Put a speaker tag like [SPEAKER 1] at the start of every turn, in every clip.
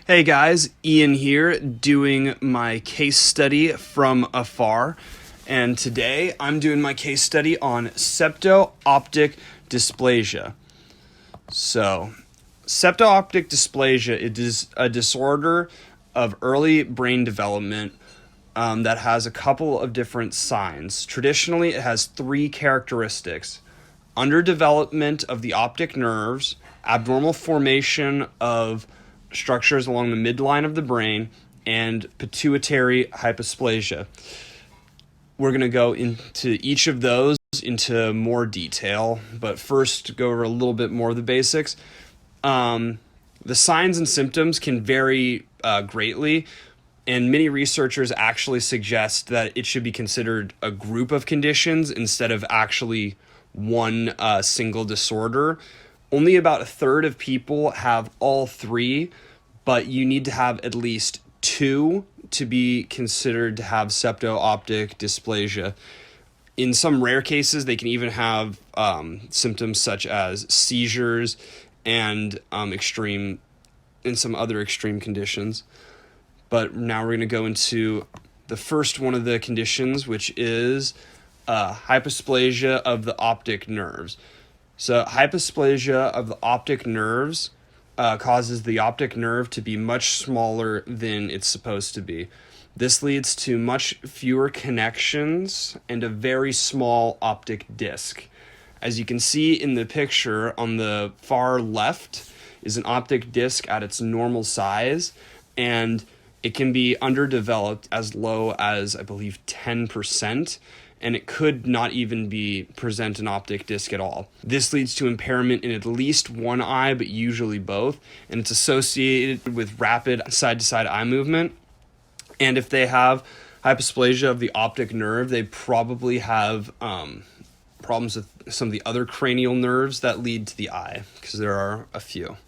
[SPEAKER 1] Hey guys, Ian here doing my case study from afar. And today I'm doing my case study on septo-optic dysplasia. So, septo-optic dysplasia, it is a disorder of early brain development that has a couple of different signs. Traditionally, it has three characteristics: underdevelopment of the optic nerves, abnormal formation of structures along the midline of the brain, and pituitary hyposplasia. We're going to go into each of those into more detail, but first go over a little bit more of the basics. The signs and symptoms can vary greatly, and many researchers actually suggest that it should be considered a group of conditions instead of actually one single disorder. Only about a third of people have all three, but you need to have at least two to be considered to have septo-optic dysplasia. In some rare cases, they can even have symptoms such as seizures and some other extreme conditions. But now we're going to go into the first one of the conditions, which is hyposplasia of the optic nerves. So hyposplasia of the optic nerves causes the optic nerve to be much smaller than it's supposed to be. This leads to much fewer connections and a very small optic disc. As you can see in the picture on the far left is an optic disc at its normal size, and it can be underdeveloped as low as, I believe, 10%. And it could not even present an optic disc at all. This leads to impairment in at least one eye, but usually both, and it's associated with rapid side-to-side eye movement. And if they have hyposplasia of the optic nerve, they probably have problems with some of the other cranial nerves that lead to the eye, because there are a few.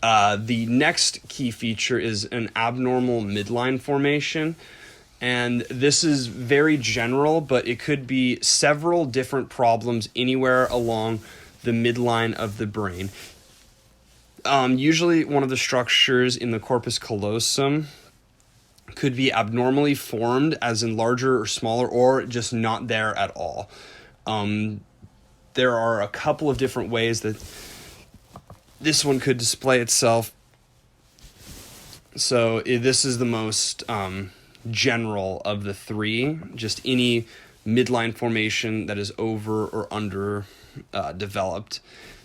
[SPEAKER 1] The next key feature is an abnormal midline formation. And this is very general, but it could be several different problems anywhere along the midline of the brain. Usually one of the structures in the corpus callosum could be abnormally formed, as in larger or smaller, or just not there at all. There are a couple of different ways that this one could display itself. So this is the most general of the three, just any midline formation that is over or under developed.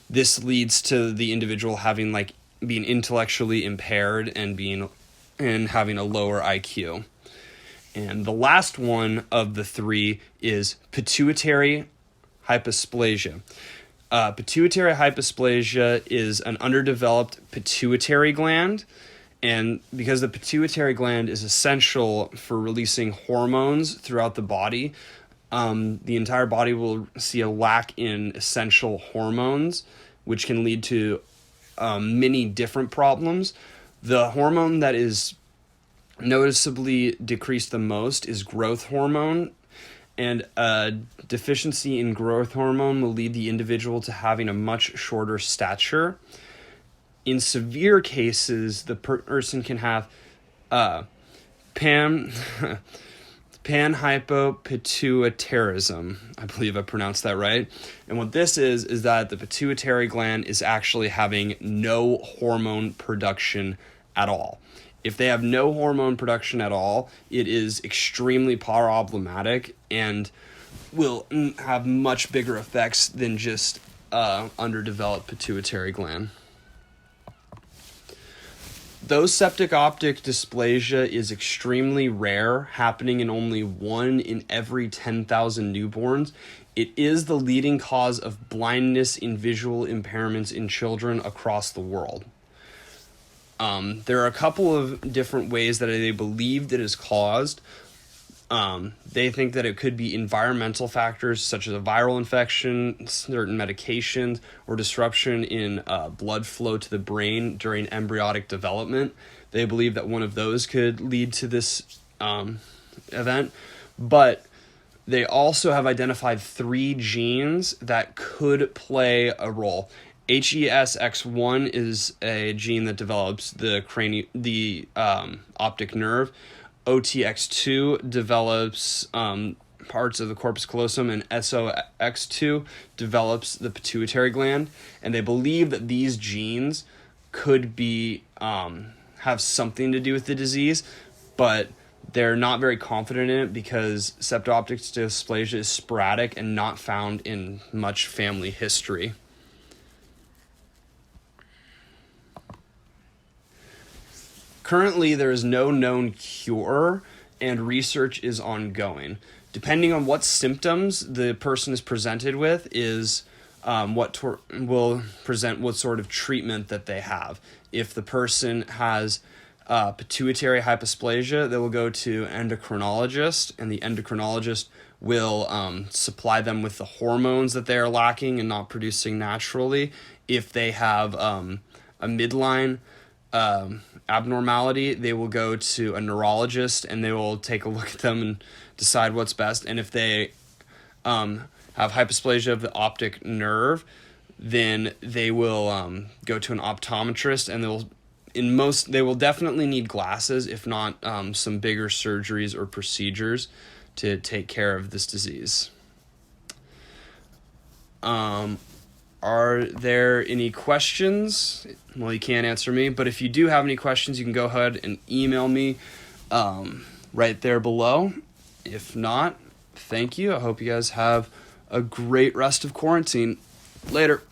[SPEAKER 1] This leads to the individual having being intellectually impaired and having a lower IQ. And the last one of the three is pituitary hyposplasia. Pituitary hyposplasia is an underdeveloped pituitary gland. And because the pituitary gland is essential for releasing hormones throughout the body, the entire body will see a lack in essential hormones, which can lead to many different problems. The hormone that is noticeably decreased the most is growth hormone, and a deficiency in growth hormone will lead the individual to having a much shorter stature. In severe cases, the person can have panhypopituitarism. I believe I pronounced that right. And what this is that the pituitary gland is actually having no hormone production at all. If they have no hormone production at all, it is extremely problematic and will have much bigger effects than just underdeveloped pituitary gland. Though septo-optic dysplasia is extremely rare, happening in only 1 in every 10,000 newborns, it is the leading cause of blindness in visual impairments in children across the world. There are a couple of different ways that they believe that it is caused. They think that it could be environmental factors such as a viral infection, certain medications, or disruption in blood flow to the brain during embryonic development. They believe that one of those could lead to this event. But they also have identified 3 genes that could play a role. HESX1 is a gene that develops the optic nerve. OTX2 develops parts of the corpus callosum, and SOX2 develops the pituitary gland. And they believe that these genes could be have something to do with the disease, but they're not very confident in it because septo-optic dysplasia is sporadic and not found in much family history. Currently, there is no known cure, and research is ongoing. Depending on what symptoms the person is presented with is will present what sort of treatment that they have. If the person has pituitary hyposplasia, they will go to endocrinologist, and the endocrinologist will supply them with the hormones that they are lacking and not producing naturally. If they have a midline abnormality, they will go to a neurologist, and they will take a look at them and decide what's best. And if they have hyposplasia of the optic nerve, then they will go to an optometrist, and they will definitely need glasses, if not some bigger surgeries or procedures to take care of this disease. Are there any questions? Well, you can't answer me, but if you do have any questions, you can go ahead and email me right there below. If not, thank you. I hope you guys have a great rest of quarantine. Later.